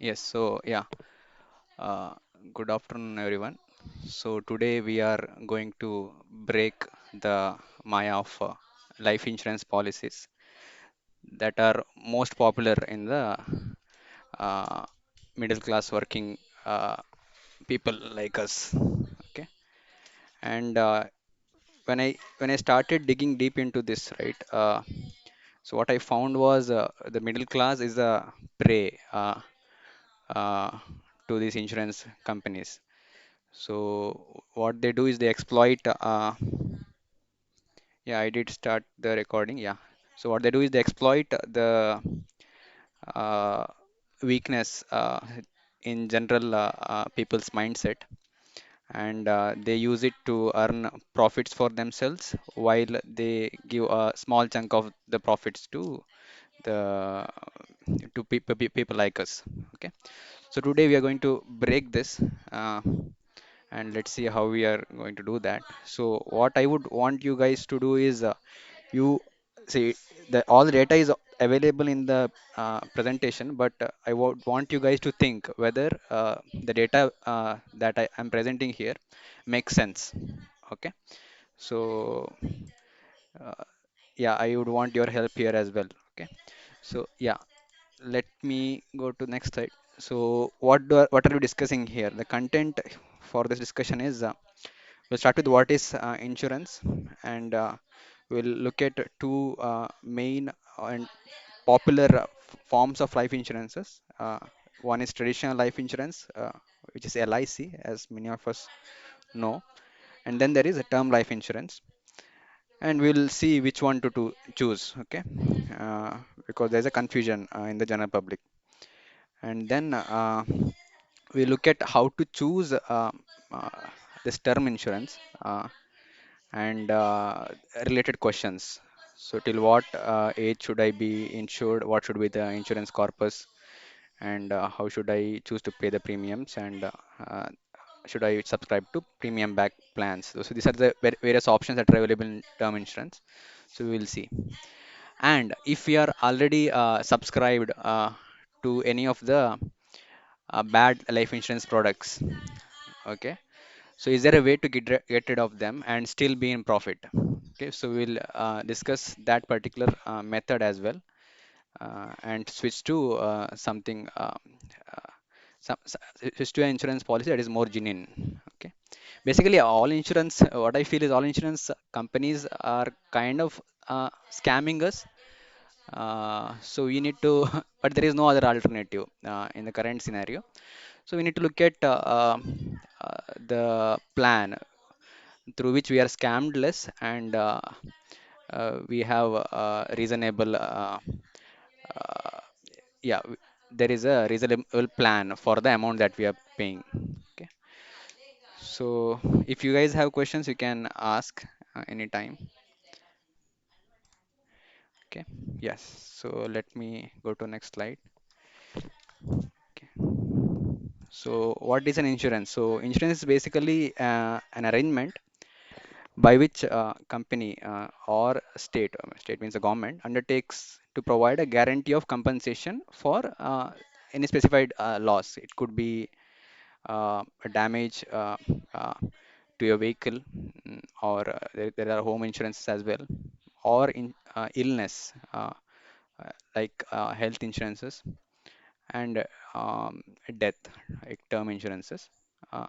Yes, so yeah, uh, good afternoon, everyone. So today we are going to break the Maya of life insurance policies that are most popular in the uh, middle class working uh, people like us. Okay, and when I started digging deep into this, right? So what I found was the middle class is a prey uh, to these insurance companies. So what they do is they exploit. Yeah, I did start the recording. Yeah. So what they do is they exploit the uh, weakness in general people's mindset, and they use it to earn profits for themselves while they give a small chunk of the profits the to people like us. Okay. So today we are going to break this. And let's see how we are going to do that. So what I would want you guys to do is you see the all the data is available in the presentation, but I would want you guys to think whether the data that I am presenting here makes sense. Okay, so uh, yeah, I would want your help here as well. Okay, so yeah, let me go to next slide. So what are we discussing here? The content for this discussion is we'll start with what is insurance, and we'll look at two main and popular forms of life insurances. One is traditional life insurance, which is LIC, as many of us know, and then there is a term life insurance, and we'll see which one to choose. Okay, uh, because there's a confusion in the general public, and then we look at how to choose uh, this term insurance. And related questions. So, till what age should I be insured? What should be the insurance corpus? And how should I choose to pay the premiums? And uh, should I subscribe to premium back plans? So, these are the various options that are available in term insurance. So, we will see. And if we are already subscribed to any of the bad life insurance products, okay, so is there a way to get rid of them and still be in profit? Okay, so we'll discuss that particular method as well, and switch to something uh, switch to an insurance policy that is more genuine. Okay, basically all insurance, what I feel is all insurance companies are kind of scamming us. So we need to, but there is no other alternative in the current scenario. So we need to look at the plan through which we are scammed less, and we have reasonable uh, yeah there is a reasonable plan for the amount that we are paying. Okay, so if you guys have questions you can ask anytime. Okay, yes, so let me go to next slide. Okay, so what is an insurance? So insurance is basically an arrangement by which company or state means the government, undertakes to provide a guarantee of compensation for any specified loss. It could be a damage to your vehicle, or there are home insurances as well, or in illness, like health insurances, and um, death, like term insurances. Uh,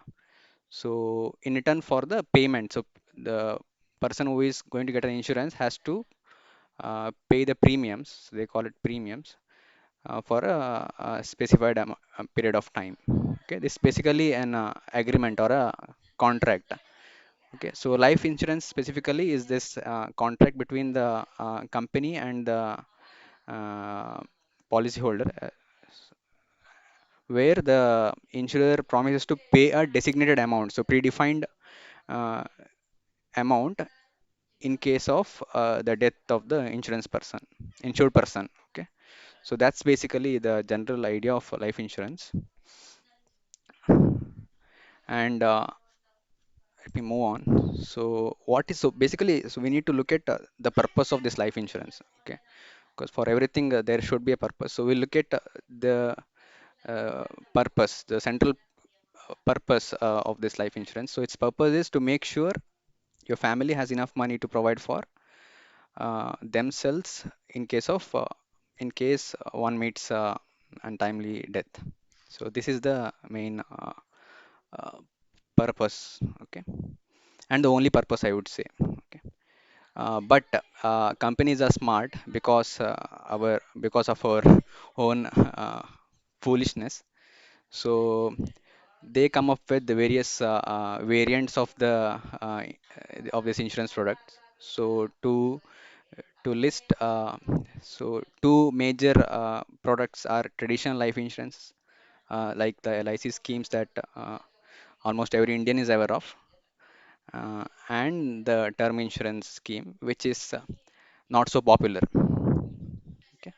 so in return for the payment, so the person who is going to get an insurance has to pay the premiums. They call it premiums for a specified period of time. Okay, this is basically an agreement or a contract. Okay, so life insurance specifically is this contract between the company and the uh, policyholder, where the insurer promises to pay a designated amount, so predefined uh, amount in case of the death of the insured person. Okay, so that's basically the general idea of life insurance. And let me move on. So what is, so basically, so we need to look at the purpose of this life insurance. Okay, because for everything there should be a purpose. So we look at the uh, purpose, the central purpose of this life insurance. So its purpose is to make sure your family has enough money to provide for themselves in case one meets untimely death. So this is the main uh, purpose, okay, and the only purpose I would say. Okay. But companies are smart because of our own foolishness. So they come up with the various variants of this insurance product. So to list, so two major products are traditional life insurance, like the LIC schemes that almost every Indian is aware of, and the term insurance scheme, which is not so popular. Okay,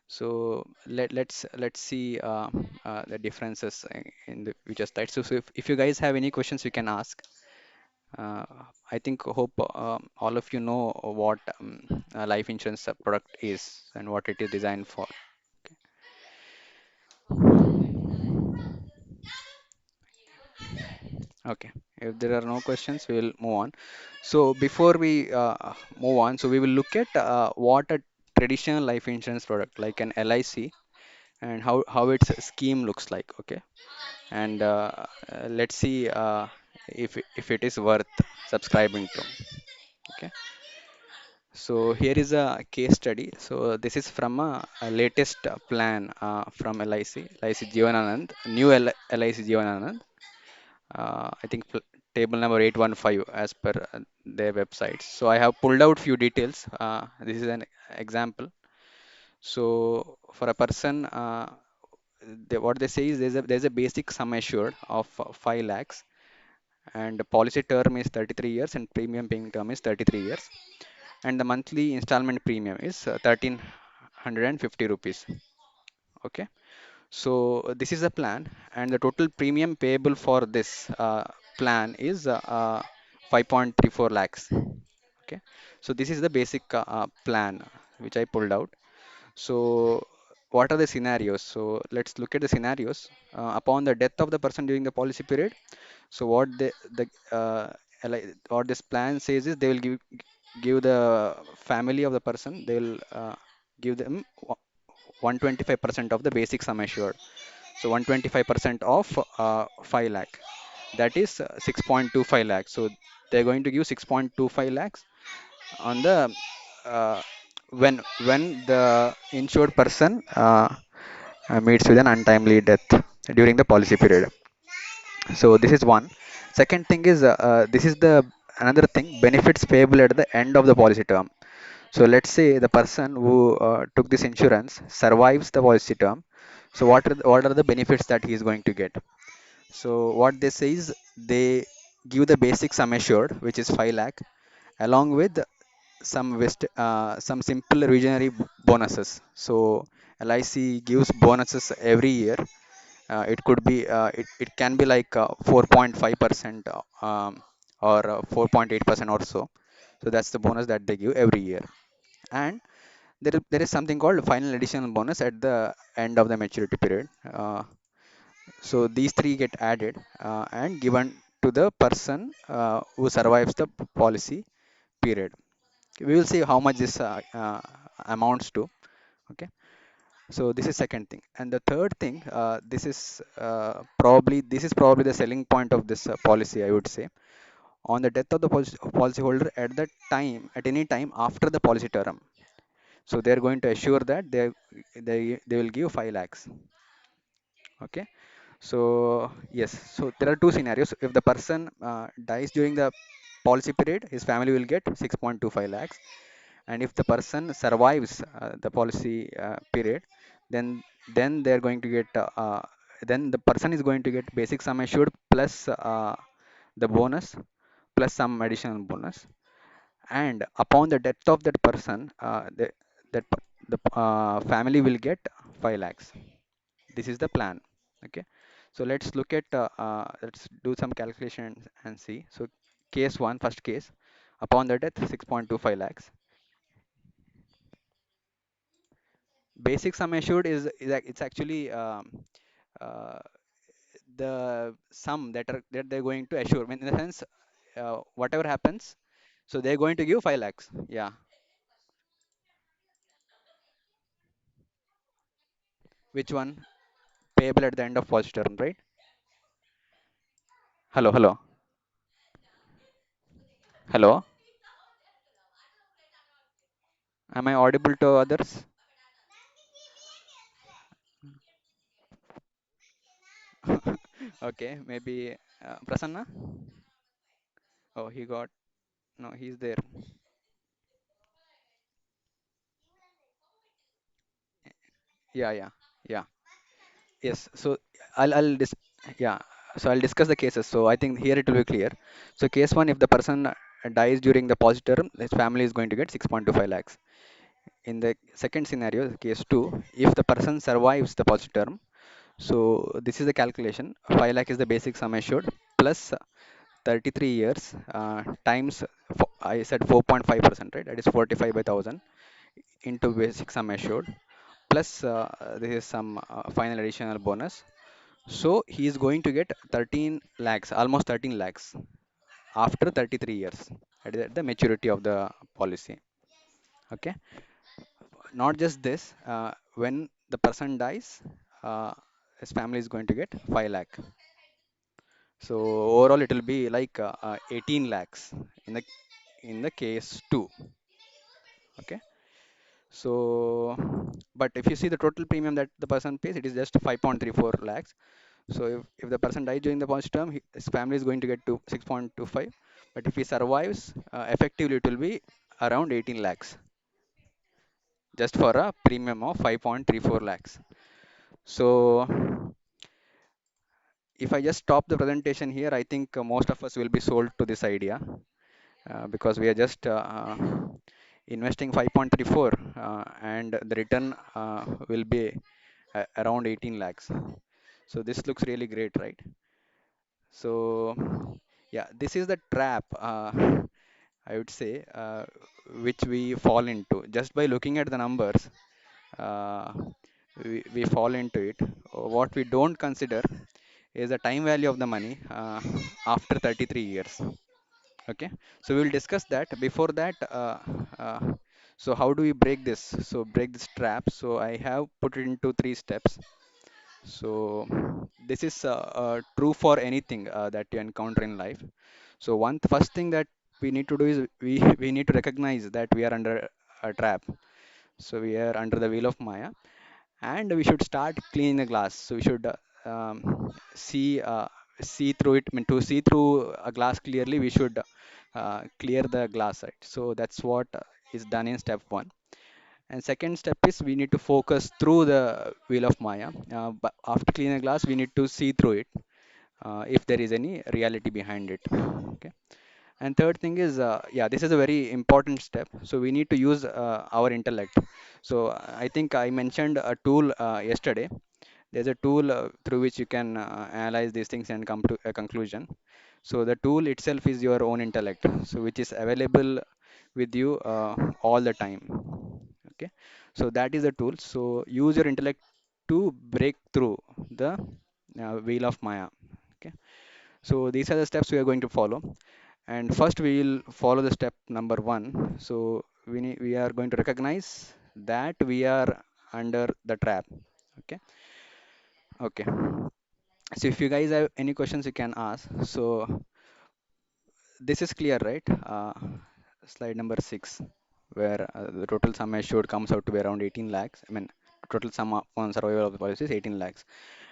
so let's see the differences in the future slides. So if you guys have any questions, you can ask. Uh, I think hope all of you know what a life insurance product is and what it is designed for. Okay. Okay. If there are no questions, we will move on. So before we move on, so we will look at what a traditional life insurance product like an LIC and how its scheme looks like. Okay. And let's see if it is worth subscribing to. Okay. So here is a case study. So this is from a latest plan from LIC Jeevananand, new LIC Jeevananand. I think table number 815 as per their website. So I have pulled out few details. This is an example. So for a person, what they say is there's a basic sum assured of 5 lakhs, and the policy term is 33 years and premium paying term is 33 years, and the monthly installment premium is 1350 rupees. Okay, so this is a plan, and the total premium payable for this plan is 5.34 lakhs. Okay, so this is the basic plan which I pulled out. So what are the scenarios? So let's look at the scenarios. Upon the death of the person during the policy period, so what this plan says is they will give the family of the person, they will give them 125% of the basic sum assured. So 125% of 5 lakh, that is 6.25 lakhs. So they're going to give 6.25 lakhs on the uh, when the insured person meets with an untimely death during the policy period. So this is one. Second thing is this is the another thing, benefits payable at the end of the policy term. So let's say the person who took this insurance survives the policy term. So what are the benefits that he is going to get? So what they say is they give the basic sum assured, which is 5 lakh, along with some simple revisionary bonuses. So LIC gives bonuses every year. It can be like 4.5% or 4.8% or so. So that's the bonus that they give every year. And there is something called final additional bonus at the end of the maturity period. So these three get added and given to the person who survives the policy period. We will see how much this amounts to. Okay. So this is second thing, and the third thing, this is probably the selling point of this policy, I would say. On the death of the policyholder at the time, at any time after the policy term, so they are going to assure that they will give 5 lakhs. Okay. So yes, so there are two scenarios. If the person dies during the policy period, his family will get 6.25 lakhs, and if the person survives the policy period, then they're going to get then the person is going to get basic sum assured plus the bonus plus some additional bonus, and upon the death of that person, the family will get 5 lakhs. This is the plan. Okay, so let's do some calculations and see. So case one, first case, upon the death 6.25 lakhs. Basic sum assured it's actually uh, the sum that they're going to assure. I mean, in the sense, whatever happens, so they're going to give 5 lakhs. Yeah. Which one? Payable at the end of first term, right? Hello, hello, hello. Am I audible to others? Okay, maybe Prasanna. Oh, he got no. He's there. Yeah, yeah, yeah. Yes. So I'll dis yeah. So I'll discuss the cases. So I think here it will be clear. So case one, if the person dies during the posit term, his family is going to get 6.25 lakhs. In the second scenario, case two, if the person survives the posit term, so this is the calculation. 5 lakh is the basic sum assured plus 33 years times I said 4.5%, right? That is 45 by 1000 into basic sum assured plus this is some final additional bonus. So he is going to get 13 lakhs, almost 13 lakhs after 33 years at the maturity of the policy. Okay. Not just this, when the person dies, uh, his family is going to get 5 lakh. So overall, it will be like 18 lakhs in the case two. Okay. So, but if you see the total premium that the person pays, it is just 5.34 lakhs. So if the person dies during the policy term, his family is going to get to 6.25. But if he survives, effectively it will be around 18 lakhs, just for a premium of 5.34 lakhs. So if I just stop the presentation here, I think most of us will be sold to this idea because we are just investing 5.34 and the return will be around 18 lakhs. So this looks really great, right? So yeah, this is the trap, I would say, which we fall into just by looking at the numbers. Uh, we fall into it. What we don't consider is the time value of the money after 33 years. Okay, so we will discuss that. Before that, uh, so how do we break this? So break this trap. So I have put it into three steps. So this is true for anything that you encounter in life. So one first thing that we need to do is we need to recognize that we are under a trap. So we are under the wheel of Maya, and we should start cleaning the glass. So we should see through it. I mean, to see through a glass clearly, we should clear the glass, right? So that's what is done in step one. And second step is we need to focus through the wheel of Maya. But after cleaning the glass, we need to see through it if there is any reality behind it. Okay. And third thing is, yeah, this is a very important step. So we need to use our intellect. So I think I mentioned a tool yesterday. There's a tool through which you can analyze these things and come to a conclusion. So the tool itself is your own intellect, so which is available with you all the time. Okay, so that is the tool. So use your intellect to break through the wheel of Maya. Okay, so these are the steps we are going to follow. And first we will follow the step number one. So we are going to recognize that we are under the trap. Okay. Okay. So if you guys have any questions, you can ask. So this is clear, right? Slide number six, where the total sum assured comes out to be around 18 lakhs. I mean, total sum on survival of the policy is 18 lakhs.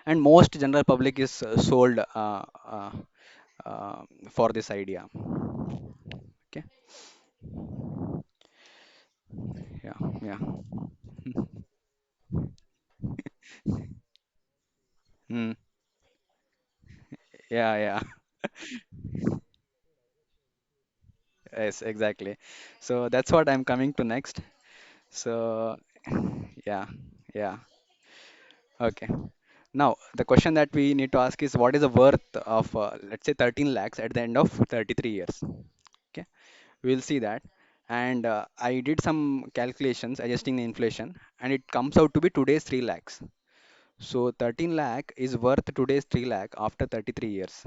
And most general public is sold for this idea. Okay. Yeah. Yeah. Mm, yeah. Yeah. Yes, exactly. So that's what I'm coming to next. So, yeah. Yeah. Okay. Now, the question that we need to ask is what is the worth of, let's say, 13 lakhs at the end of 33 years? Okay, we'll see that. And I did some calculations adjusting the inflation, and it comes out to be today's 3 lakhs. So 13 lakh is worth today's 3 lakh after 33 years.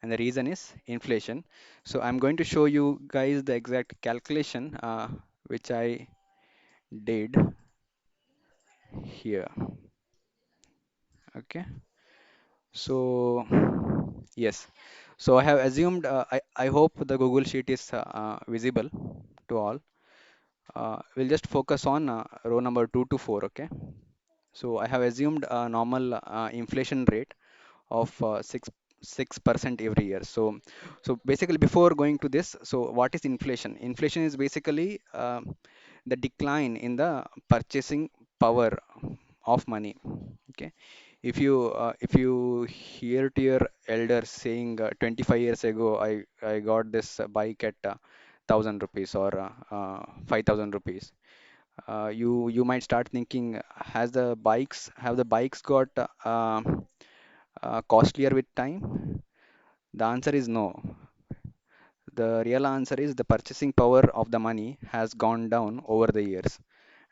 And the reason is inflation. So I'm going to show you guys the exact calculation which I did here. Okay. So yes. So I have assumed, I hope the Google Sheet is visible to all. We'll just focus on row number 2 to 4. Okay. So I have assumed a normal inflation rate of 6% every year. So basically, before going to this, so what is inflation? Inflation is basically the decline in the purchasing power of money. Okay, if you hear to your elders saying 25 years ago I got this bike at 1,000 rupees or 5,000 rupees, you might start thinking, have the bikes got costlier with time? The answer is no. The real answer is the purchasing power of the money has gone down over the years,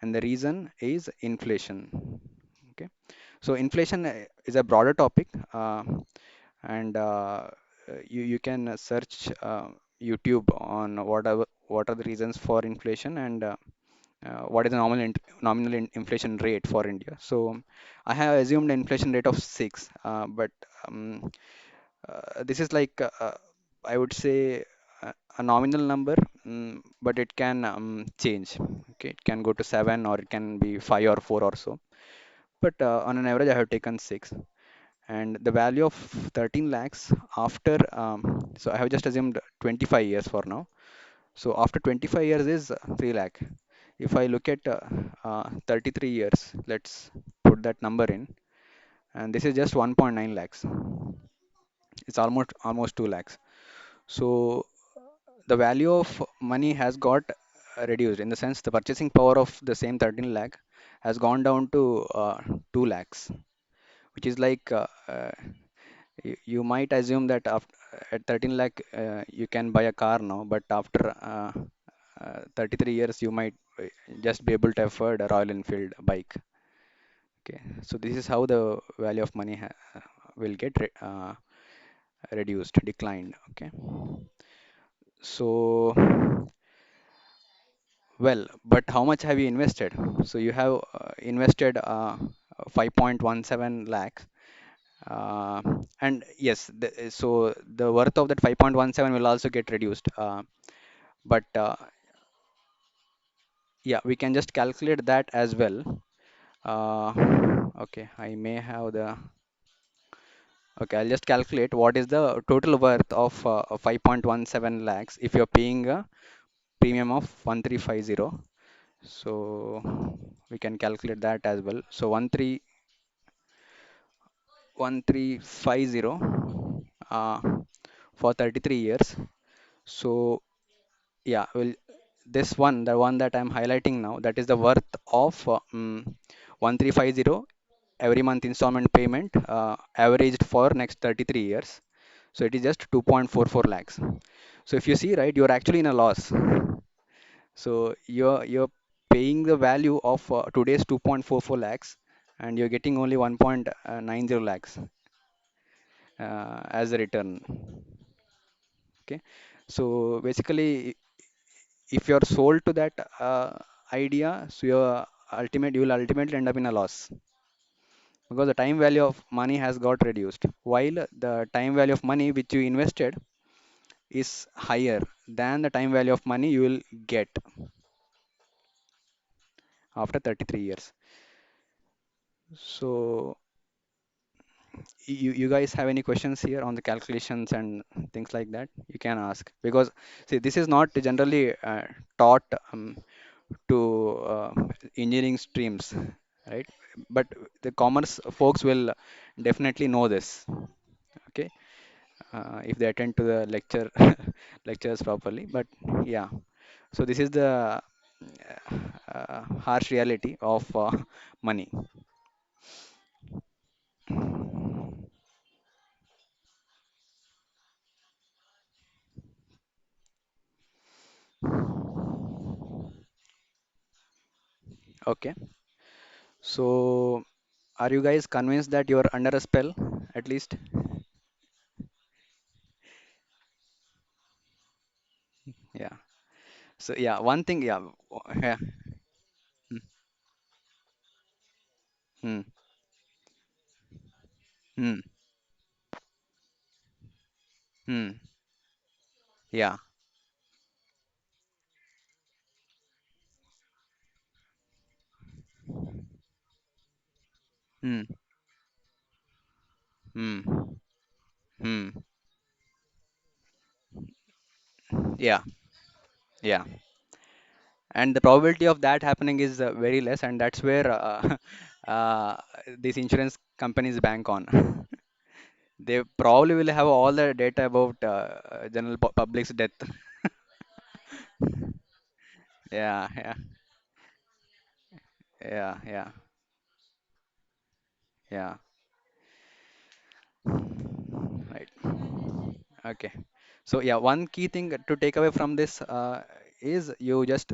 and the reason is inflation. Okay, so inflation is a broader topic, and you can search YouTube on what are the reasons for inflation and what is the nominal inflation rate for India. So I have assumed an inflation rate of 6, but um, this is like I would say a nominal number, but it can change. Okay, it can go to 7 or it can be 5 or 4 or so. But on an average, I have taken 6, and the value of 13 lakhs after. So I have just assumed 25 years for now. So after 25 years is 3 lakh. If I look at 33 years, let's put that number in, and this is just 1.9 lakhs. It's almost 2 lakhs. So the value of money has got reduced, in the sense the purchasing power of the same 13 lakh has gone down to 2 lakhs, which is like you might assume that at 13 lakh you can buy a car now, but after 33 years you might just be able to afford a Royal Enfield bike. Okay, so this is how the value of money will get reduced, declined. Okay, so well, but how much have you invested? So you have invested 5.17 lakhs. Uh, and yes, so the worth of that 5.17 will also get reduced. But yeah, we can just calculate that as well. Uh, okay, I may have the. Okay, I'll just calculate what is the total worth of 5.17 lakhs if you're paying a premium of 1350. So we can calculate that as well. So 1350 uh, for 33 years. So yeah, well, this one, the one that I'm highlighting now, that is the worth of 1350 every month installment payment averaged for next 33 years. So it is just 2.44 lakhs. So if you see, right, you're actually in a loss. So you're paying the value of today's 2.44 lakhs, and you're getting only 1.90 lakhs as a return. Okay, so basically, if you're sold to that idea, so you will ultimately end up in a loss, because the time value of money has got reduced, while the time value of money which you invested is higher than the time value of money you will get after 33 years. So you guys have any questions here on the calculations and things like that? You can ask, because see, this is not generally taught to engineering streams, right? But the commerce folks will definitely know this. Okay, if they attend to the lectures properly. But yeah, so this is the harsh reality of money. Okay, so Are you guys convinced that you're under a spell, at least? Yeah. So yeah, one thing, yeah, yeah. Hmm. Hmm. Hmm. Hmm. Yeah. Hmm. Hmm. Hmm. Yeah. Yeah. And the probability of that happening is very less, and that's where uh, these insurance companies bank on. They probably will have all the data about general public's death. Yeah. Yeah. Yeah. Yeah. Yeah. Right. Okay. So yeah, one key thing to take away from this is you just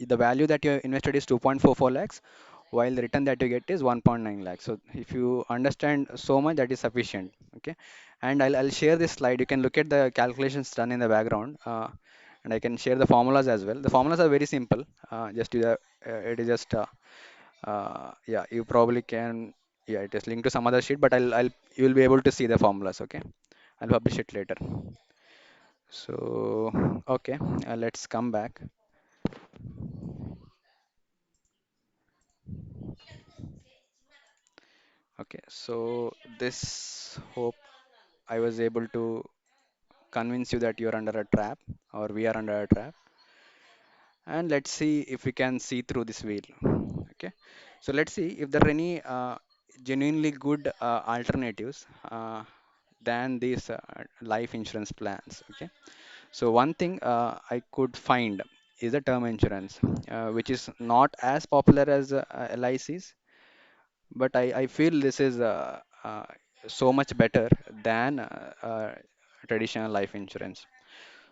the value that you invested is 2.44 lakhs, while the return that you get is 1.9 lakhs. So if you understand so much, that is sufficient. Okay. And I'll share this slide. You can look at the calculations done in the background, and I can share the formulas as well. The formulas are very simple. Just do the it is just yeah, you probably can. Yeah, it is linked to some other sheet, but I'll you will be able to see the formulas. Okay, I'll publish it later. So okay, let's come back. Okay, so this hope I was able to convince you that you're under a trap, or we are under a trap, and let's see if we can see through this wheel. Okay, so let's see if there are any genuinely good alternatives than these life insurance plans. Okay. So one thing I could find is a term insurance, which is not as popular as LICs, but I feel this is so much better than traditional life insurance.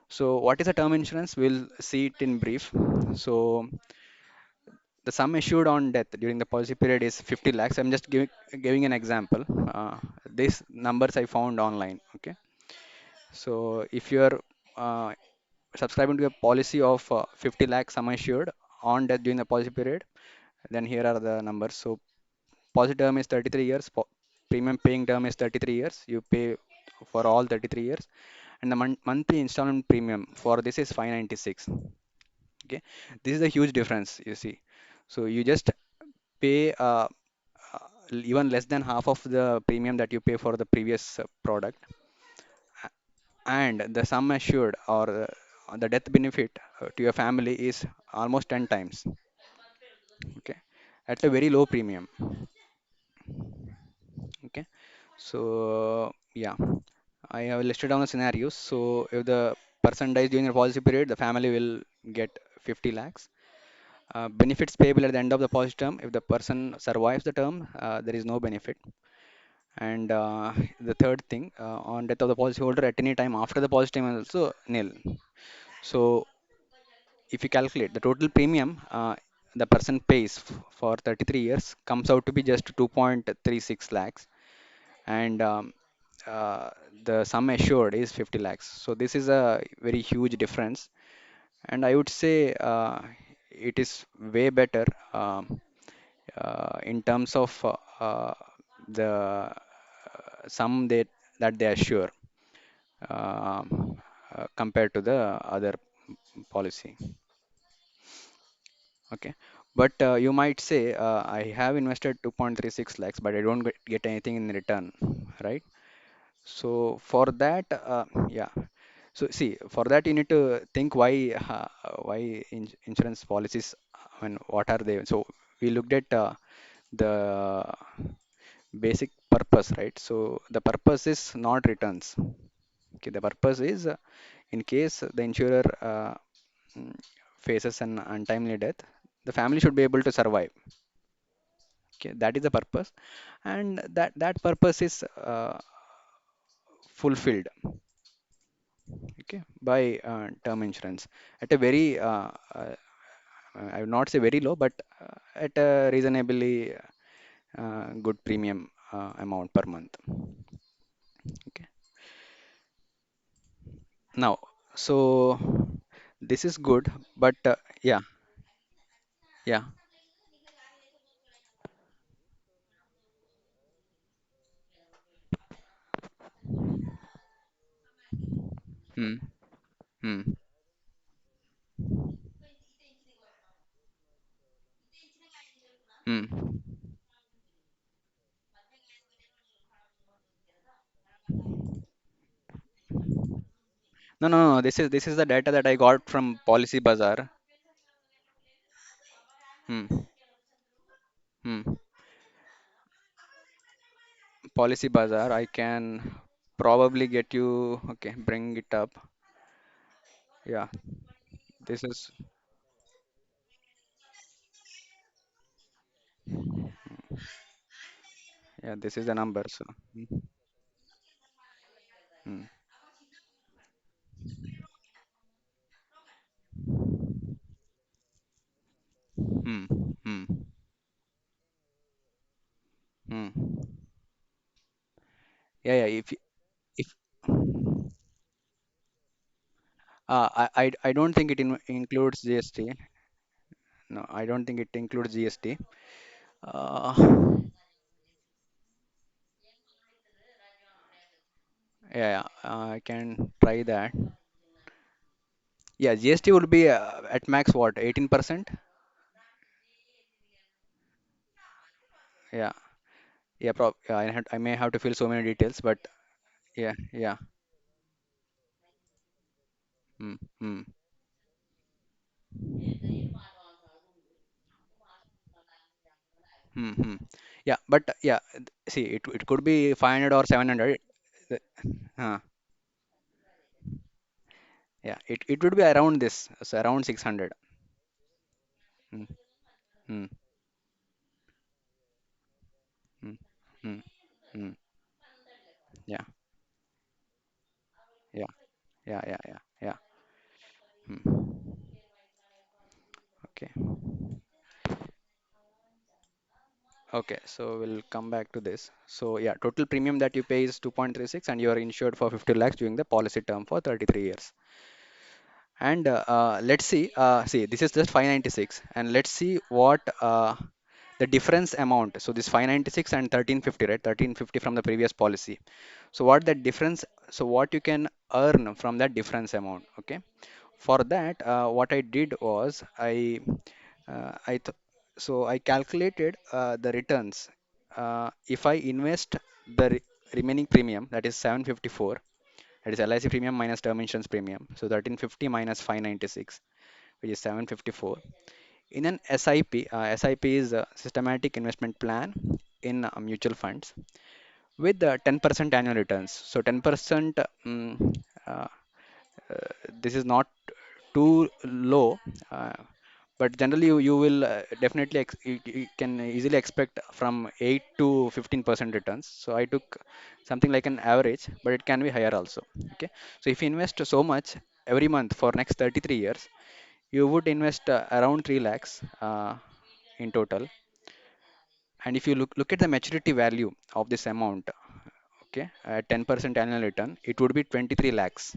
So what is a term insurance? We'll see it in brief. So the sum assured on death during the policy period is 50 lakhs. I'm just giving an example. These numbers I found online. Okay. So if you're uh, subscribing to a policy of 50 lakhs sum assured on death during the policy period, then here are the numbers. So policy term is 33 years, premium paying term is 33 years. You pay for all 33 years, and the monthly installment premium for this is 596. Okay, this is a huge difference, you see. So you just pay even less than half of the premium that you pay for the previous product, and the sum assured or the death benefit to your family is almost 10 times. Okay, at a very low premium. Okay, so yeah, I have listed down the scenarios. So if the person dies during the policy period, the family will get 50 lakhs. Benefits payable at the end of the policy term. If the person survives the term, there is no benefit. And the third thing, on death of the policyholder at any time after the policy term is also nil. So if you calculate the total premium the person pays for 33 years comes out to be just 2.36 lakhs, and uh, the sum assured is 50 lakhs. So this is a very huge difference, and I would say it is way better in terms of the sum that they assure compared to the other policy. Okay, but you might say I have invested 2.36 lakhs, but I don't get anything in return, right? So for that, yeah. So see, for that you need to think why insurance policies. I mean, what are they? So we looked at the basic purpose, right? So the purpose is not returns. Okay, the purpose is in case the insurer mm, faces an untimely death, the family should be able to survive. Okay, that is the purpose, and that purpose is fulfilled. Okay, by term insurance at a very I would not say very low, but at a reasonably. good premium amount per month. Okay. Now, so this is good, but yeah, yeah. Hmm. Hmm. Hmm. No, no, no. This is the data that I got from Policy Bazaar. Hmm. Hmm. Policy Bazaar. I can probably get you. Okay, bring it up. Yeah. This is. Yeah. This is the number. So. Hmm. Hmm. Hmm. Hmm. Hmm. Yeah. Yeah. If I don't think it includes GST. No, I don't think it includes GST. Uh, yeah, I can try that. Yeah, GST would be at max what, 18%? Yeah, yeah, yeah, I may have to fill so many details, but yeah, yeah. Hmm, hmm, hmm, hmm. Yeah, but yeah, see, it could be 500 or 700. Uh, yeah, it would be around this, so around 600. Hmm, hmm, hmm, hmm, hmm. Yeah, yeah, yeah, yeah, yeah, yeah. Hmm. Okay. Okay, so we'll come back to this. So yeah, total premium that you pay is 2.36 and you are insured for 50 lakhs during the policy term for 33 years. And let's see, this is just 596 and let's see what the difference amount. So this 596 and 1350, right? 1350 from the previous policy. So what that difference, so what you can earn from that difference amount, okay? For that, what I did was I th so I calculated the returns. If I invest the remaining premium, that is 754, that is LIC premium minus term insurance premium. So 1350 minus 596, which is 754. In an SIP, SIP is a systematic investment plan in mutual funds with 10% annual returns. So 10%, uh, this is not too low, uh, but generally you will definitely you can easily expect from 8 to 15% returns. So I took something like an average, but it can be higher also. Okay, so if you invest so much every month for next 33 years, you would invest around 3 lakhs in total. And if you look at the maturity value of this amount, okay, at 10% annual return, it would be 23 lakhs.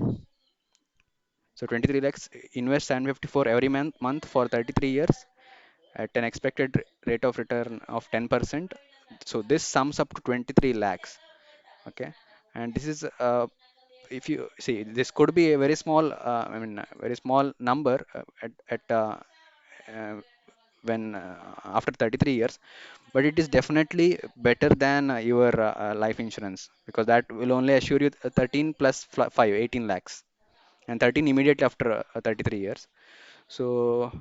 So 23 lakhs, invest 754 every month for 33 years at an expected rate of return of 10%. So this sums up to 23 lakhs. Okay. And this is, if you see, this could be a very small, very small number uh, when after 33 years, but it is definitely better than your life insurance because that will only assure you 13 plus 5, 18 lakhs and 13 immediately after 33 years. So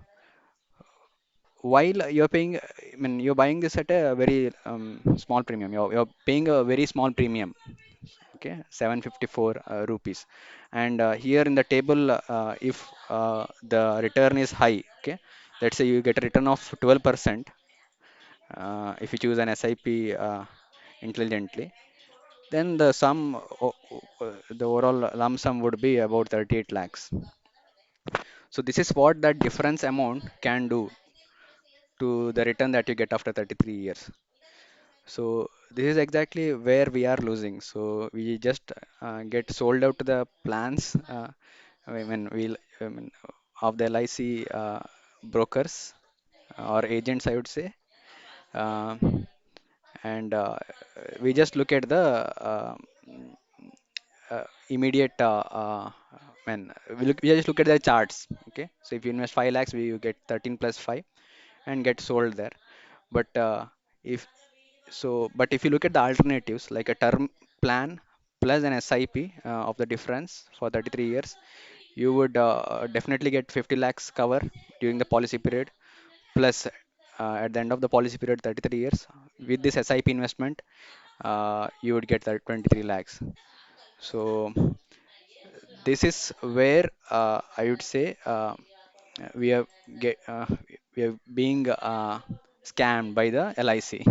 while you're paying, I mean, you're buying this at a very small premium. You're paying a very small premium, okay, 754 rupees. And here in the table, if the return is high, okay, let's say you get a return of 12%, if you choose an SIP intelligently, then the overall lump sum would be about 38 lakhs. So this is what that difference amount can do to the return that you get after 33 years. So this is exactly where we are losing. So we just get sold out to the plans. I mean, of the LIC brokers or agents, I would say. Um and we just look at the immediate we just look at the charts. Okay, so if you invest 5 lakhs, you get 13 plus 5 and get sold there. But if but if you look at the alternatives like a term plan plus an SIP of the difference for 33 years, you would definitely get 50 lakhs cover during the policy period, plus at the end of the policy period 33 years with this SIP investment, you would get that 23 lakhs. So this is where I would say we are we are being scammed by the LIC.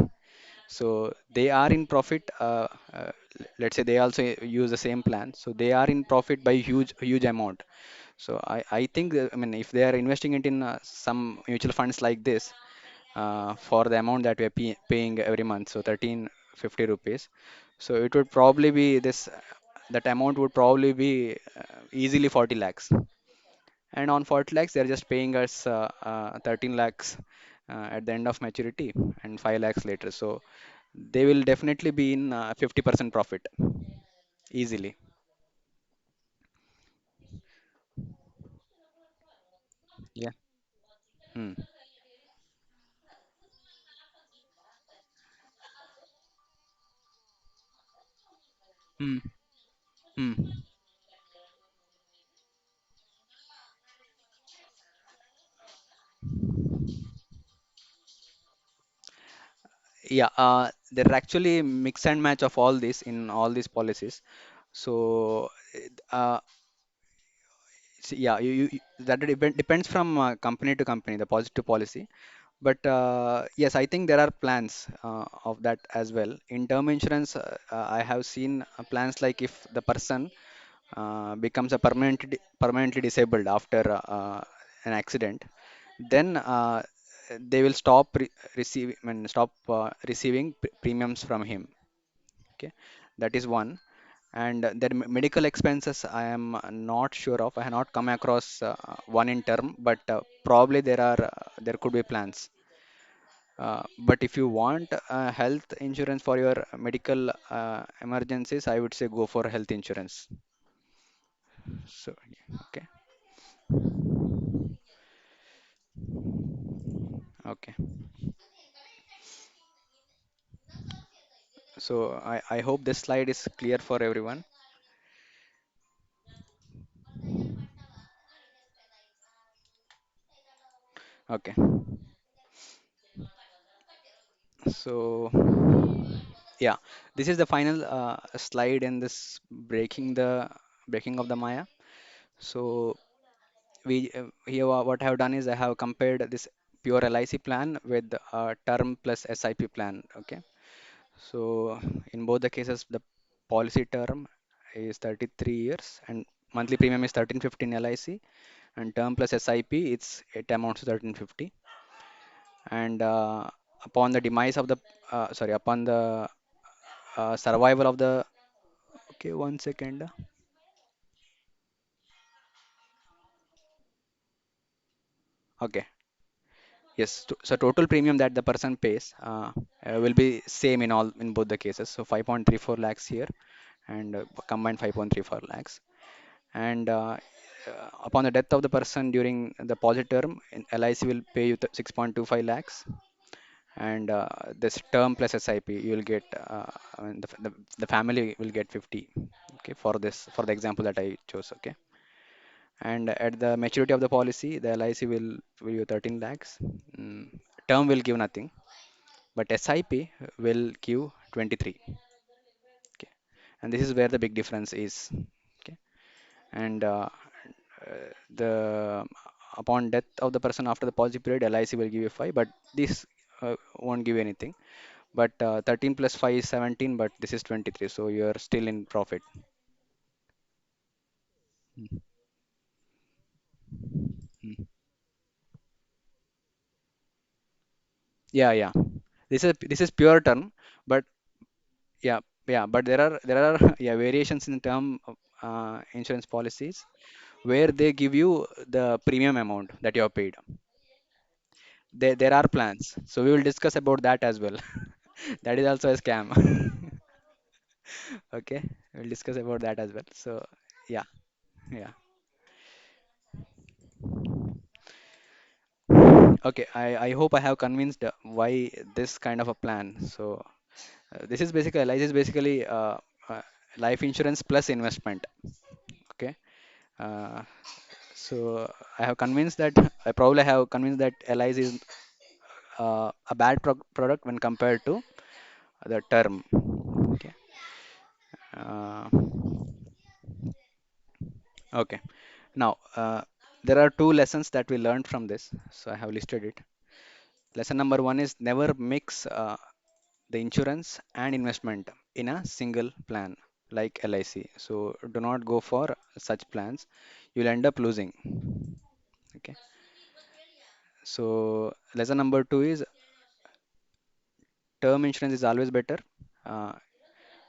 So they are in profit. Let's say they also use the same plan, so they are in profit by huge amount. So I think I mean if they are investing it in some mutual funds like this, for the amount that we are paying every month, so 1350 rupees. So it would probably be this, that amount would probably be easily 40 lakhs. And on 40 lakhs, they're just paying us 13 lakhs at the end of maturity and 5 lakhs later. So they will definitely be in 50% profit easily. Yeah. Hmm. Hmm. Hmm. Yeah, there are actually mix and match of all this in all these policies. So, uh, yeah, that depends from company to company, the positive policy. But yes, I think there are plans of that as well. In term insurance, I have seen plans like if the person becomes a permanently disabled after an accident, then they will stop receiving premiums from him. Okay, that is one. And their medical expenses, I am not sure of. I have not come across one in term, but probably there could be plans. But if you want health insurance for your medical emergencies, I would say go for health insurance. So, okay, okay. So I hope this slide is clear for everyone. Okay. So yeah, this is the final slide in this breaking of the Maya. So here what I have done is I have compared this pure LIC plan with term plus SIP plan. Okay. So in both the cases, the policy term is 33 years and monthly premium is 1315 LIC, and term plus SIP it amounts to 1350. And upon the demise of the upon the survival of the, okay, 1 second. Okay, yes. So total premium that the person pays will be same in both the cases. So 5.34 lakhs here and combined 5.34 lakhs. And upon the death of the person during the policy term, LIC will pay you 6.25 lakhs. And this term plus SIP, you will get I mean, the family will get 50. Okay, for the example that I chose. Okay, and at the maturity of the policy, the LIC will give 13 lakhs. Mm, term will give nothing, but SIP will give 23. Okay, and this is where the big difference is. Okay, and the upon death of the person after the policy period, LIC will give you 5, but this won't give anything. But 13 plus 5 is 17, but this is 23, so you're still in profit. Mm, mm. Yeah, yeah. This is pure term, But yeah, yeah, but there are yeah variations in term of, insurance policies where they give you the premium amount that you have paid. There are plans, so we will discuss about that as well. That is also a scam. Okay, we'll discuss about that as well. So yeah, yeah. Okay, I hope I have convinced why this kind of a plan. So this is basically life is basically uh, life insurance plus investment. Okay. Uh, so I have convinced that I probably have convinced that LIC is a bad product when compared to the term. Okay. Uh, okay. Now there are two lessons that we learned from this. So I have listed it. Lesson number one is never mix the insurance and investment in a single plan like LIC. So do not go for such plans. You'll end up losing. Okay. So lesson number two is term insurance is always better. Uh,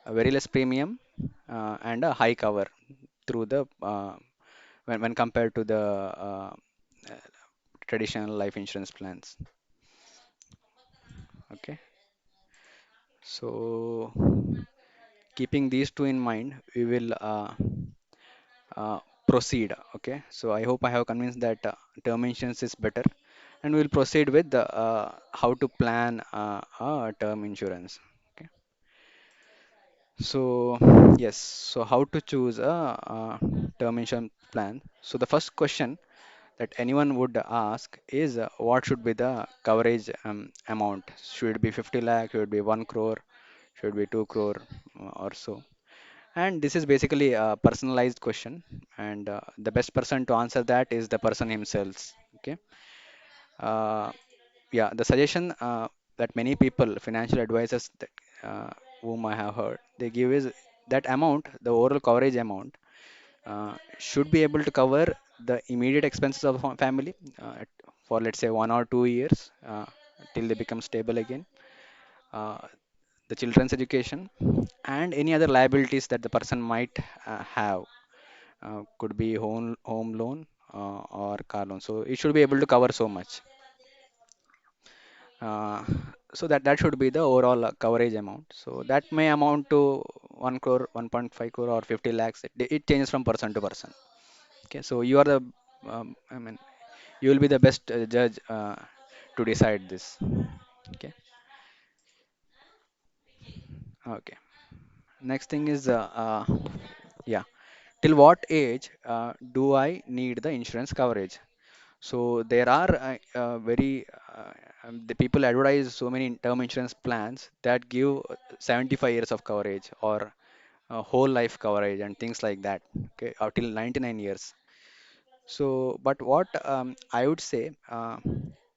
a very less premium and a high cover through the when compared to the uh, traditional life insurance plans. Okay. So keeping these two in mind, we will proceed. Okay, so I hope I have convinced that term insurance is better, and we will proceed with the how to plan term insurance. Okay, so yes, so how to choose a term insurance plan? So the first question that anyone would ask is what should be the coverage amount? Should it be 50 lakh? Should it be 1 crore? Should it be 2 crore or so? And this is basically a personalized question, and the best person to answer that is the person himself. Okay. Uh, yeah, the suggestion that many people, financial advisors that whom I have heard, they give is that amount, the overall coverage amount, should be able to cover the immediate expenses of a family for let's say 1 or 2 years till they become stable again. Uh, the children's education and any other liabilities that the person might have could be home loan or car loan, so it should be able to cover so much. uh, so that should be the overall coverage amount, so that may amount to 1 crore, 1.5 crore or 50 lakhs. It changes from person to person. Okay, so you are the I mean you will be the best judge to decide this. Okay. Okay, next thing is yeah, till what age do I need the insurance coverage? So there are the people advertise so many term insurance plans that give 75 years of coverage or whole life coverage and things like that. Okay, up till 99 years. So, but what I would say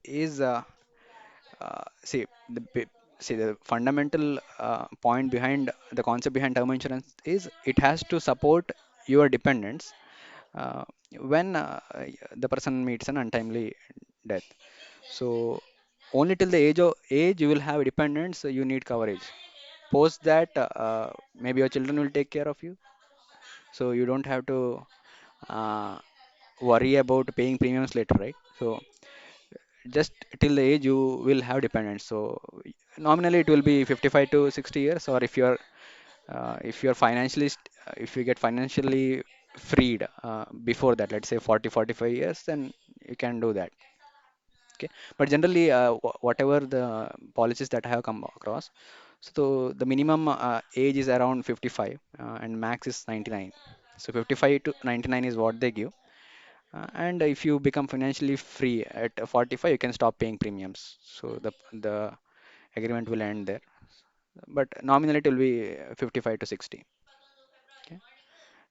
is see see the fundamental point behind the concept behind term insurance is it has to support your dependents uh, when the person meets an untimely death. So only till the age you will have dependents, you need coverage. Post that, maybe your children will take care of you, so you don't have to uh, worry about paying premiums later, right? So just till the age you will have dependents. So nominally it will be 55 to 60 years, or if you're if you get financially freed before that, let's say 40 45 years, then you can do that. Okay, but generally whatever the policies that I have come across, so the minimum age is around 55 and max is 99. So 55 to 99 is what they give, and if you become financially free at 45 you can stop paying premiums, so the agreement will end there, but nominally it will be 55 to 60. Okay,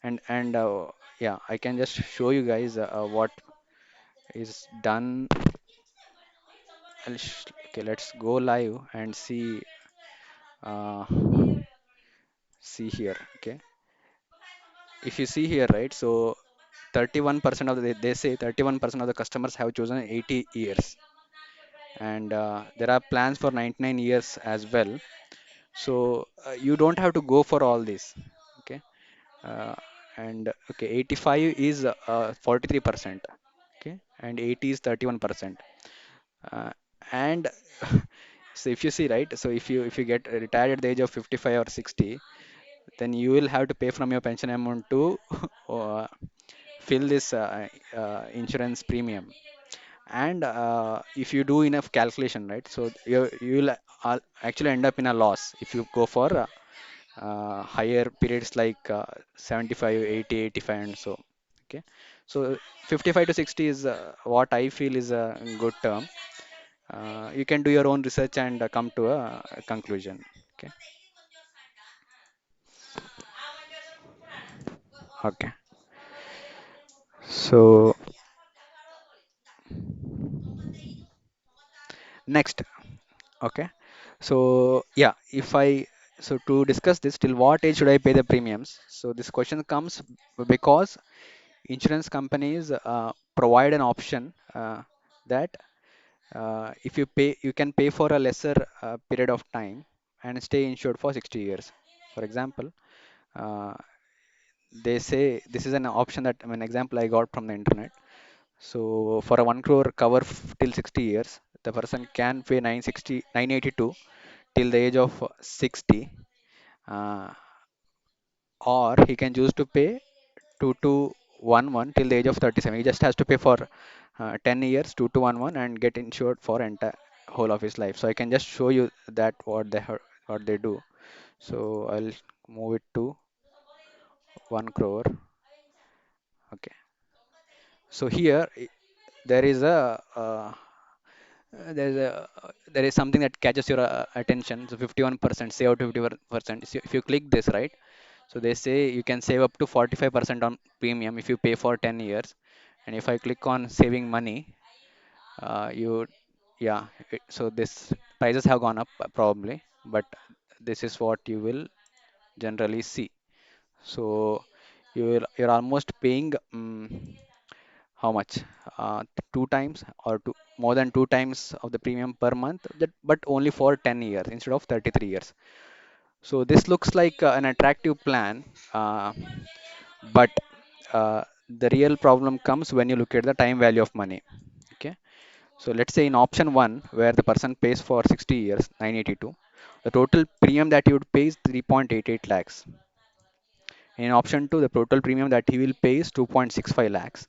and yeah, I can just show you guys what is done. Okay, let's go live and uh, see here. Okay, if you see here, right, so 31% of they say 31% of the customers have chosen 80 years, and there are plans for 99 years as well. So you don't have to go for all this. Okay. uh, and okay, 85 is 43%. Okay, and 80 is 31%. uh, and so if you see, right, so if you get retired at the age of 55 or 60, then you will have to pay from your pension amount to uh, fill this insurance premium. And if you do enough calculation, right, so you will actually end up in a loss if you go for higher periods like 75, 80, 85, and so. Okay, so 55 to 60 is what I feel is a good term. You can do your own research and come to a conclusion. Okay. Okay. So next. Okay. So yeah, if I so to discuss this, till what age should I pay the premiums? So this question comes because insurance companies provide an option that if you pay, you can pay for a lesser period of time and stay insured for 60 years. For example, uh, they say this is an option that, I mean, example I got from the internet. So for a 1 crore cover till 60 years, the person can pay 982 till the age of 60, uh, or he can choose to pay 2211 till the age of 37. He just has to pay for 10 years 2211 and get insured for entire whole of his life. So I can just show you that what they do. So I'll move it to 1 crore. Okay. So here there is there is something that catches your attention. So 51% save out 51%. So if you click this, right, so they say you can save up to 45% on premium if you pay for 10 years. And if I click on saving money, you yeah, so this prices have gone up probably, but this is what you will generally see. So you're almost paying how much? Two times or more than two times of the premium per month, that, but only for 10 years instead of 33 years. So this looks like an attractive plan, uh, but the real problem comes when you look at the time value of money. Okay, so let's say in option one, where the person pays for 60 years, 982, the total premium that he would pay is 3.88 lakhs. In option two, the total premium that he will pay is 2.65 lakhs.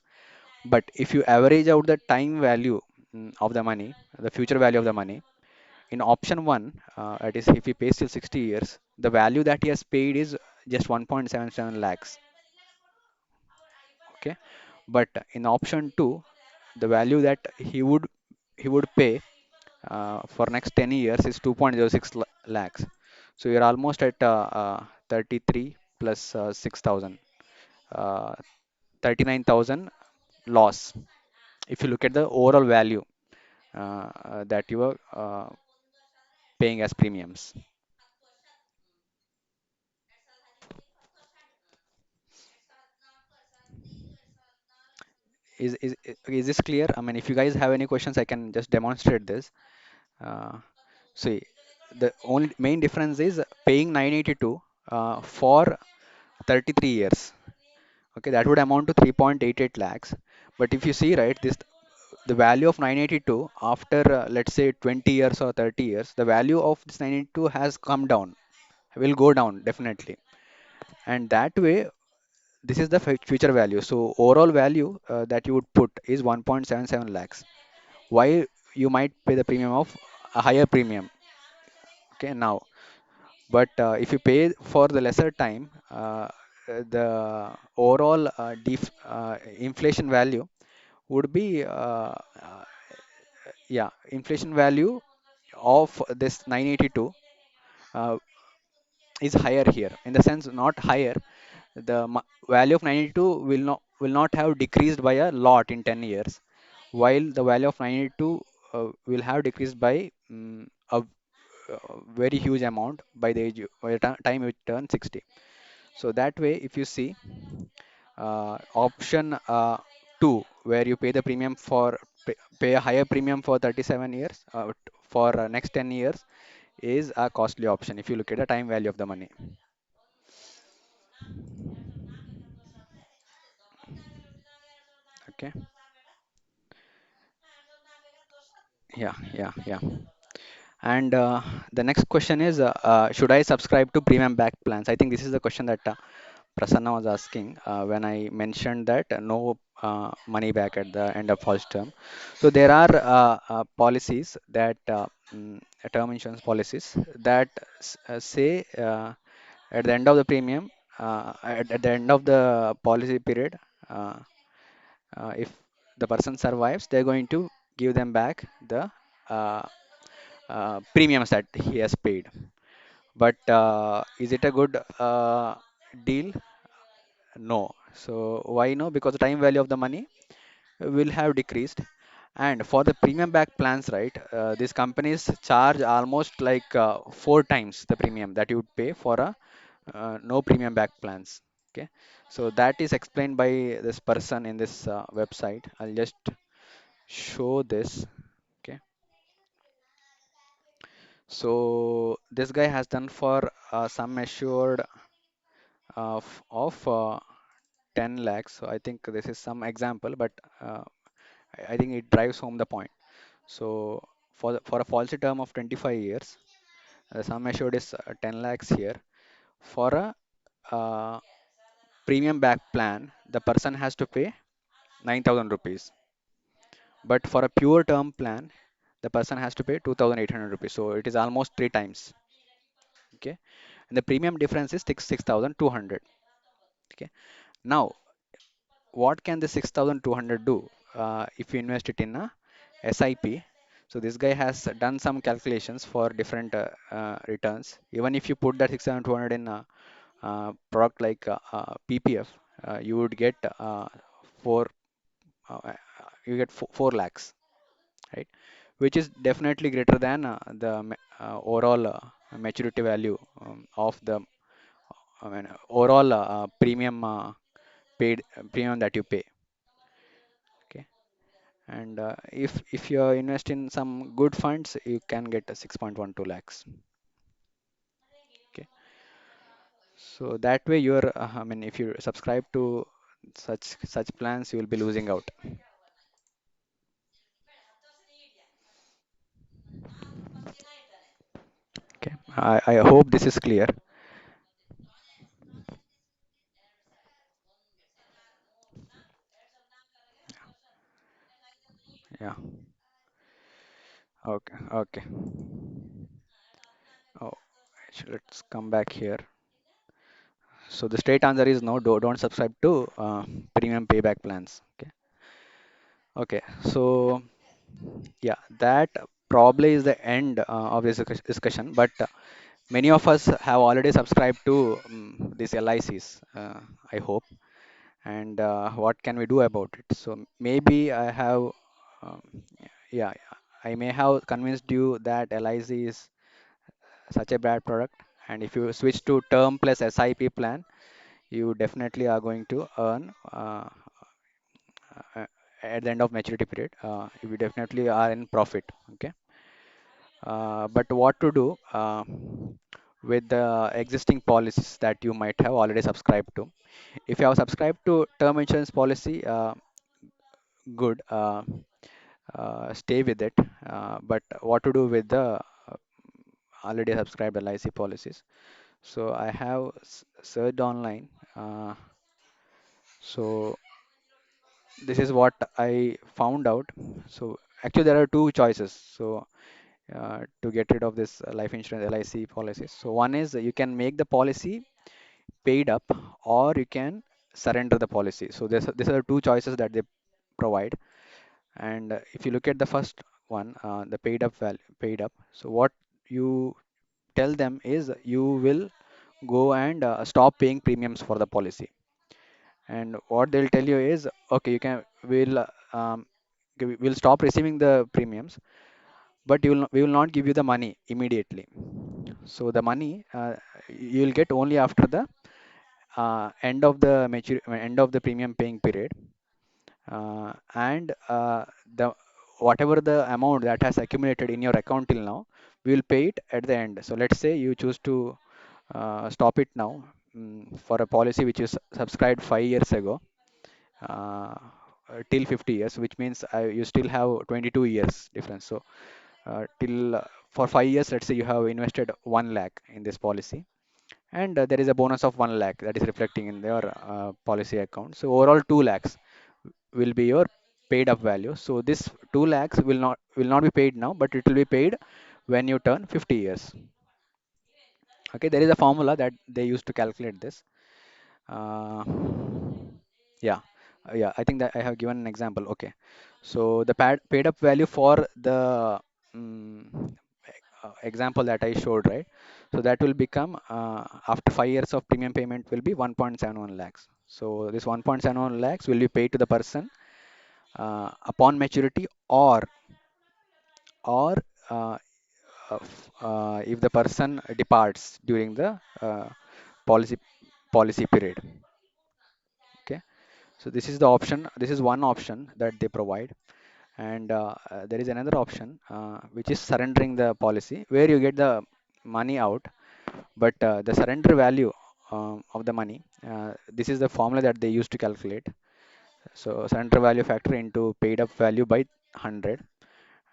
But if you average out the time value of the money, the future value of the money, in option one, that is if he pays till 60 years, the value that he has paid is just 1.77 lakhs. Okay, but in option two, the value that he would pay for next 10 years is 2.06 lakhs. So you're almost at 33 plus 6,000, uh, 39,000 loss if you look at the overall value that you are paying as premiums. Is this clear? I mean, if you guys have any questions, I can just demonstrate this. Uh, See, the only main difference is paying 982 for 33 years. Okay, that would amount to 3.88 lakhs. But if you see, right, this the value of 982 after let's say 20 years or 30 years, the value of this 982 has come down, will go down definitely. And that way, this is the future value. So overall value that you would put is 1.77 lakhs. Why you might pay the premium of a higher premium. Okay, now, but if you pay for the lesser time, the overall inflation value would be yeah, inflation value of this 982 uh, is higher here, in the sense not higher, the value of 92 will not have decreased by a lot in 10 years, while the value of 92 will have decreased by a very huge amount by the age by the time you turn 60. So that way, if you see option 2, where you pay the premium for pay a higher premium for 37 years for next 10 years, is a costly option if you look at the time value of the money. Okay. Yeah. And the next question is, should I subscribe to premium back plans? I think this is the question that Prasanna was asking when I mentioned that no money back at the end of first term. So there are policies that term insurance policies that say at the end of the premium, at the end of the policy period, uh, if the person survives, they're going to give them back the uh, premiums that he has paid. But is it a good deal? No. So why no? Because the time value of the money will have decreased. And for the premium back plans, right, these companies charge almost like four times the premium that you would pay for a no premium back plans. Okay. So that is explained by this person in this website. I'll just show this. Okay. So this guy has done for sum assured of 10 lakhs. So I think this is some example, but I think it drives home the point. So for a policy term of 25 years, the sum assured is 10 lakhs here. For a uh, premium back plan, the person has to pay 9,000 rupees. But for a pure term plan, the person has to pay 2,800 rupees. So it is almost three times. Okay. And the premium difference is 6,200. Okay. Now, what can the 6,200 do if you invest it in a SIP? So this guy has done some calculations for different returns. Even if you put that 6,200 in a product like PPF, you would get four. You get 4 lakhs, right? Which is definitely greater than the overall maturity value of the overall premium paid premium that you pay. Okay. And if you invest in some good funds, you can get a 6.12 lakhs. Okay. So that way you're, I mean, if you subscribe to such plans, you will be losing out. Okay. I hope this is clear. Yeah. Okay. Okay. Oh, let's come back here. So the straight answer is no. Don't subscribe to premium payback plans. Okay. Okay. So yeah, that probably is the end of this discussion. But many of us have already subscribed to these LICs, I hope. And what can we do about it? So maybe I have, um, yeah, I may have convinced you that LIC is such a bad product. And if you switch to term plus SIP plan, you definitely are going to earn uh, at the end of maturity period. You definitely are in profit. Okay. But what to do with the existing policies that you might have already subscribed to? If you have subscribed to term insurance policy, good, stay with it. But what to do with the already subscribed LIC policies? So I have searched online. So this is what I found out. So actually there are two choices. So to get rid of this life insurance LIC policies. So one is you can make the policy paid up, or you can surrender the policy. So these are the two choices that they provide. And if you look at the first one, the paid up. So what you tell them is you will go and stop paying premiums for the policy. And what they'll tell you is, okay, we'll stop receiving the premiums, but we will not give you the money immediately. So the money you will get only after the end of the premium paying period, and the whatever the amount that has accumulated in your account till now we will pay it at the end. So let's say you choose to stop it now, for a policy which is subscribed 5 years ago, uh, till 50 years, which means you still have 22 years difference. So till for 5 years, let's say you have invested 1 lakh in this policy, and there is a bonus of 1 lakh that is reflecting in your policy account. So overall 2 lakhs will be your paid up value. So this 2 lakhs will not be paid now, but it will be paid when you turn 50 years. Okay, there is a formula that they use to calculate this. Uh, yeah, yeah, I think that I have given an example. Okay, so the paid up value for the example that I showed, right? So that will become, after 5 years of premium payment will be 1.71 lakhs. So this 1.71 lakhs will be paid to the person upon maturity, or uh, if the person departs during the policy policy period. Okay, so this is the option. This is one option that they provide, and there is another option which is surrendering the policy, where you get the money out, but the surrender value of the money. This is the formula that they use to calculate. So surrender value factor into paid up value by 100,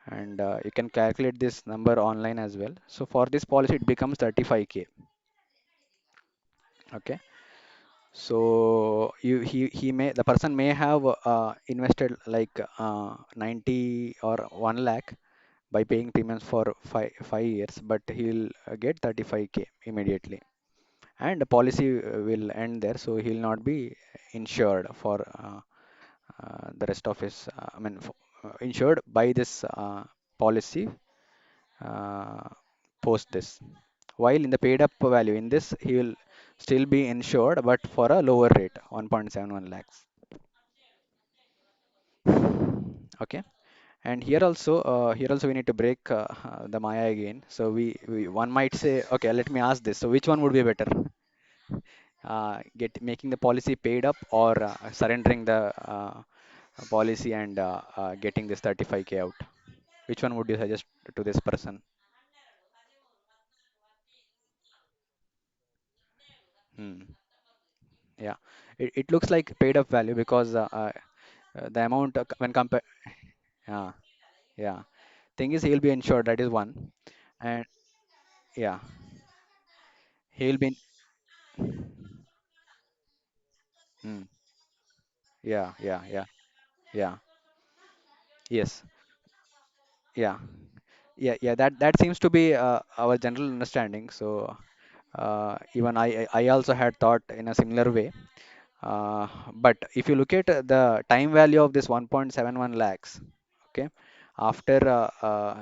and you can calculate this number online as well. So for this policy, it becomes 35K. Okay. So he may the person may have invested like 90 or 1 lakh by paying premiums for 5 years, but he'll get 35K immediately, and the policy will end there. So he'll not be insured for the rest of his, insured by this policy uh, post this. While in the paid up value, in this he will still be insured, but for a lower rate, 1.71 lakhs. Okay, and here also we need to break the Maya again. So we one might say, okay, let me ask this. So which one would be better? Get making the policy paid up, or surrendering the policy and getting this 35K out? Which one would you suggest to this person? Hmm. Yeah, it looks like paid up value because the amount when compared. Yeah, yeah. Thing is, he'll be insured. That is one, and yeah, he'll be. Hmm. Yeah, yeah, yeah, yeah. Yes, yeah, yeah, yeah. That seems to be our general understanding. So even I also had thought in a similar way. But if you look at the time value of this 1.71 lakhs, okay, after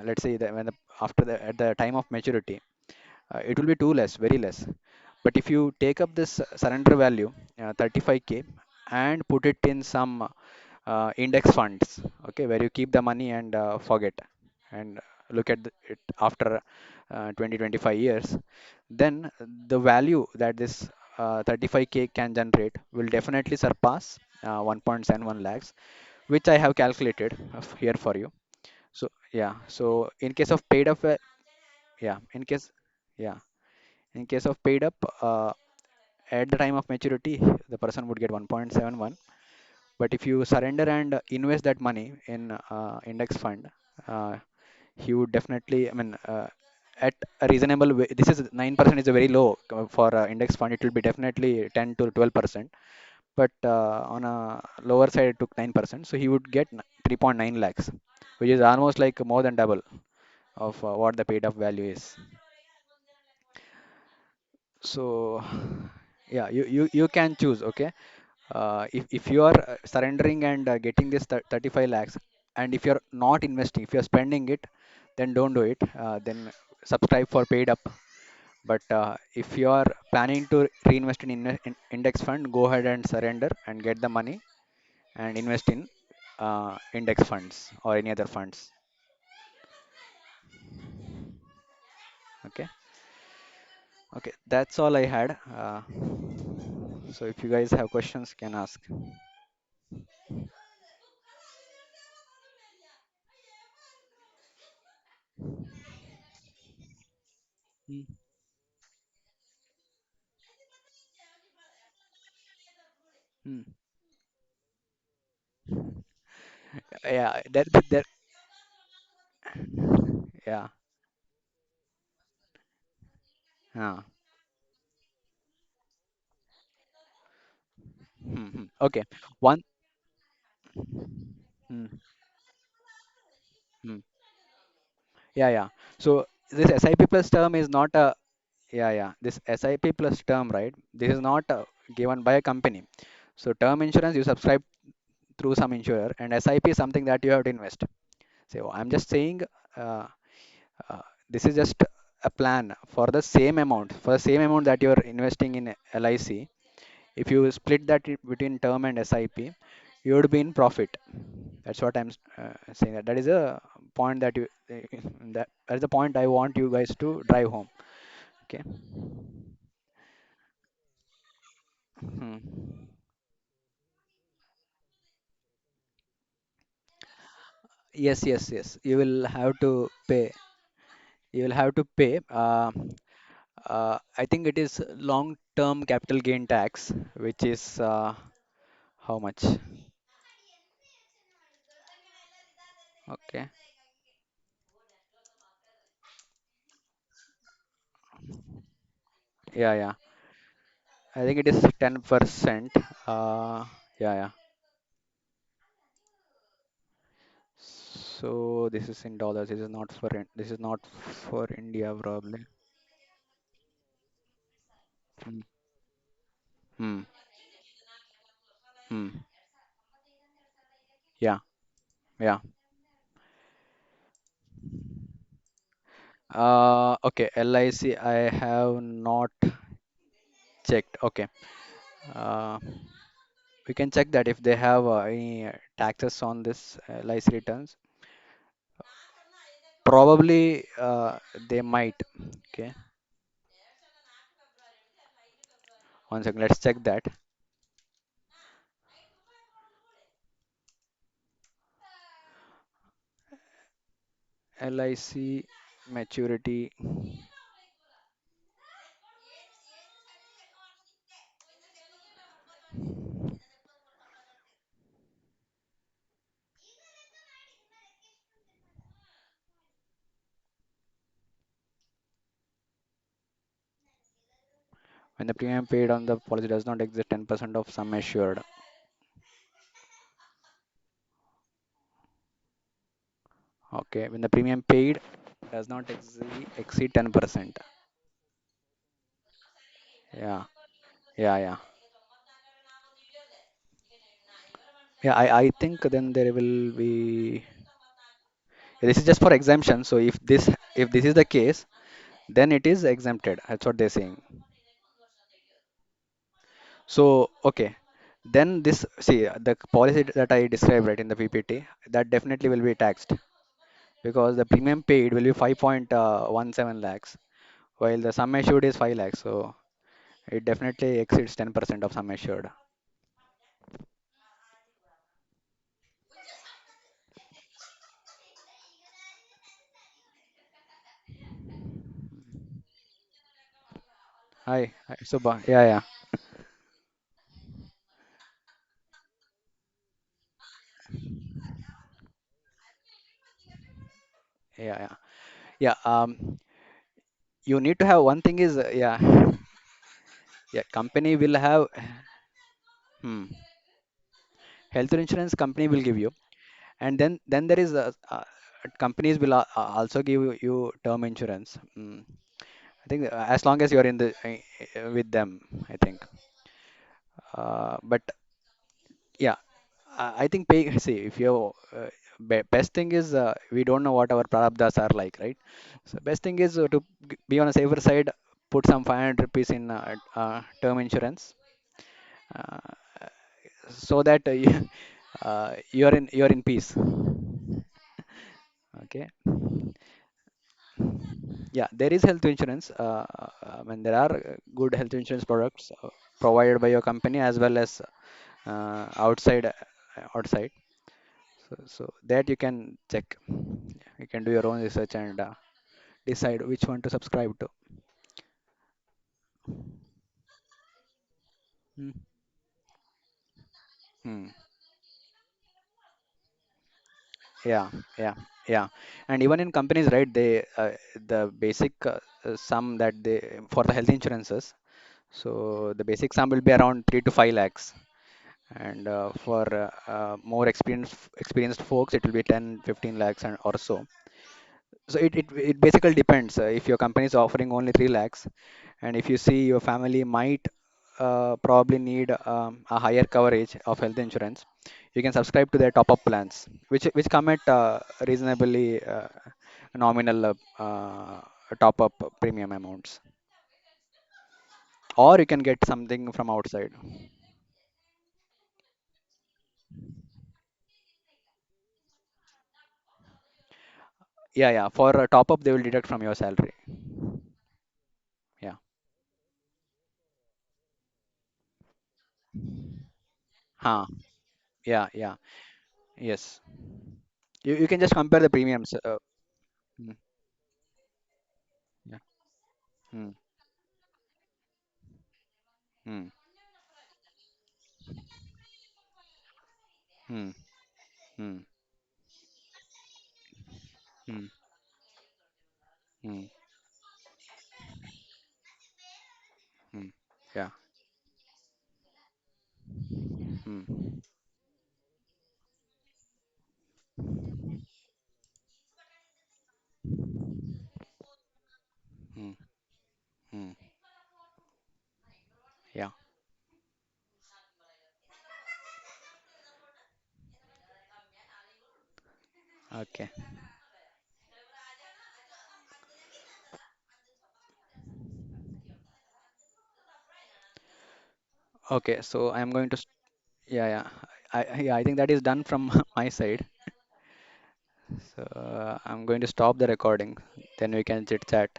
let's say that after the at the time of maturity, it will be too less, very less. But if you take up this surrender value, 35K, and put it in some index funds, okay, where you keep the money and forget, and look at it after 20 25 years, then the value that this 35K can generate will definitely surpass 1.71 lakhs, which I have calculated here for you. So yeah, so in case of paid up, yeah, yeah, in case of paid up, at the time of maturity, the person would get 1.71. But if you surrender and invest that money in index fund, uh, he would definitely, at a reasonable way. This is 9% is a very low for index fund. It will be definitely 10 to 12%. But on a lower side, it took 9%. So he would get 3.9 lakhs, which is almost like more than double of what the paid up value is. So yeah, you can choose. Okay, if you are surrendering and getting this 35 lakhs, and if you're not investing, if you're spending it, then don't do it. Then subscribe for paid up. But if you are planning to reinvest in index fund, go ahead and surrender and get the money and invest in index funds or any other funds. Okay, okay, that's all I had. So if you guys have questions, can ask. Mm. Mm. Yeah, that yeah. Ah. Okay. One. Mm. Mm. Yeah, yeah. So this SIP plus term is not a, yeah, yeah. This SIP plus term, right? This is not given by a company. So term insurance you subscribe through some insurer, and SIP is something that you have to invest. So I'm just saying, uh, uh, this is just a plan for the same amount, for the same amount that you are investing in LIC. If you split that between term and SIP, you would be in profit. That's what I'm saying. That is a point that you that's the point I want you guys to drive home. Okay. Hmm. Yes, yes, yes. You will have to pay. You will have to pay. I think it is long-term capital gain tax, which is how much? Okay. Yeah, yeah. I think it is 10%. Yeah, yeah. So this is in dollars. This is not for this is not for India probably. Hmm. Hmm. Hmm. Yeah. Yeah. Okay. LIC. I have not checked. Okay. Uh, we can check that if they have any taxes on this LIC returns. Probably they might. Okay. One second. Let's check that. LIC maturity. When the premium paid on the policy does not exceed 10% of sum assured. Okay, when the premium paid does not exceed 10%. Yeah, yeah, yeah. Yeah, I think then there will be. This is just for exemption. So if this is the case, then it is exempted. That's what they're saying. So okay, then this see the policy that I described right in the PPT, that definitely will be taxed because the premium paid will be 5.17 lakhs, while the sum assured is 5 lakhs. So it definitely exceeds 10% of sum assured. Hi, Subha. Yeah, yeah, yeah, yeah, yeah. You need to have one thing is yeah, yeah. Company will have hmm, health insurance. Company will give you, and then there is companies will also give you term insurance. I think as long as you are in the with them, I think. But yeah, I think pay. See, if you best thing is we don't know what our prarabdhas are like, right? So best thing is to be on a safer side. Put some 500 rupees in term insurance, uh, so that you're in peace. Okay. Yeah, there is health insurance. I mean, there are good health insurance products provided by your company as well as outside. So that you can check. You can do your own research and decide which one to subscribe to. Hmm. Hmm. Yeah, yeah, yeah. And even in companies, right, the basic sum that they for the health insurances. So the basic sum will be around 3 to 5 lakhs, and for more experienced folks, it will be 10, 15 lakhs and or so. So it basically depends. If your company is offering only 3 lakhs, and if you see your family might probably need a higher coverage of health insurance, you can subscribe to their top-up plans, which come at reasonably nominal top-up premium amounts, or you can get something from outside. Yeah, yeah. For a top-up, they will deduct from your salary. Yeah. Huh. Yeah, yeah. Yes. You can just compare the premiums. Mm, yeah. Mm, mm, mm, mm, mm, mm, mm. Yeah. Mm, mm, mm. Yeah. Okay. Okay. So I'm going to. Yeah, yeah. Yeah, I think that is done from my side. So I'm going to stop the recording. Then we can chit chat.